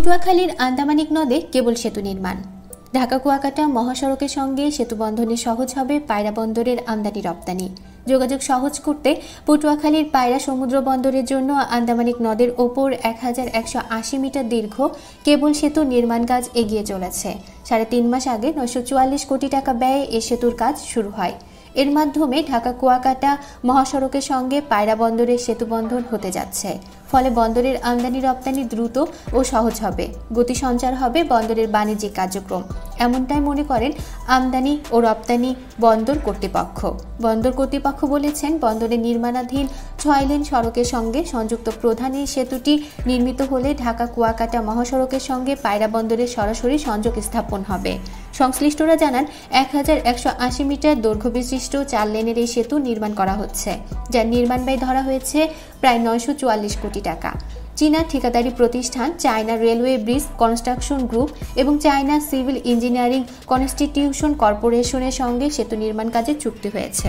পটুয়াখালীর আন্দামানিক নদে কেবল সেতু নির্মাণ। ঢাকা কুয়াকাটা মহাসড়কের সঙ্গে সেতু বন্ধনে সহজ হবে পায়রা বন্দরের আমদানি রপ্তানি। যোগাযোগ সহজ করতে পটুয়াখালীর পায়রা সমুদ্র বন্দরের জন্য আন্দামানিক নদের ওপর 1180 মিটার দীর্ঘ কেবল সেতু নির্মাণ কাজ এগিয়ে চলেছে। 3.5 মাস আগে 944 কোটি টাকা ব্যয়ে এ সেতুর কাজ শুরু হয়। এর মাধ্যমে ঢাকা কুয়াকাটা মহাসড়কের সঙ্গে পায়রা বন্দরের সেতু বন্ধন হতে যাচ্ছে। ফলে বন্দরের আমদানি রপ্তানি দ্রুত ও সহজ হবে, গতি সঞ্চার হবে বন্দরের বাণিজ্যিক কার্যক্রম, এমনটাই মনে করেন আমদানি ও রপ্তানি বন্দর কর্তৃপক্ষ। বন্দর কর্তৃপক্ষ বলেছেন, বন্দরের নির্মাণাধীন 6 লেন সড়কের সঙ্গে সংযুক্ত প্রধান এই সেতুটি নির্মিত হলে ঢাকা কুয়াকাটা মহাসড়কের সঙ্গে পায়রা বন্দরের সরাসরি সংযোগ স্থাপন হবে। সংশ্লিষ্টরা জানান, 1180 মিটার দৈর্ঘ্য বিশিষ্ট 4 লেনের এই সেতু নির্মাণ করা হচ্ছে, যার নির্মাণ ব্যয় ধরা হয়েছে প্রায় 944 কোটি টাকা। চীনা ঠিকাদারি প্রতিষ্ঠান China railway bridge construction group এবং চায়না সিভিল ইঞ্জিনিয়ারিং কনস্টিটিউশন কর্পোরেশনের সঙ্গে সেতু নির্মাণ কাজে চুক্তি হয়েছে।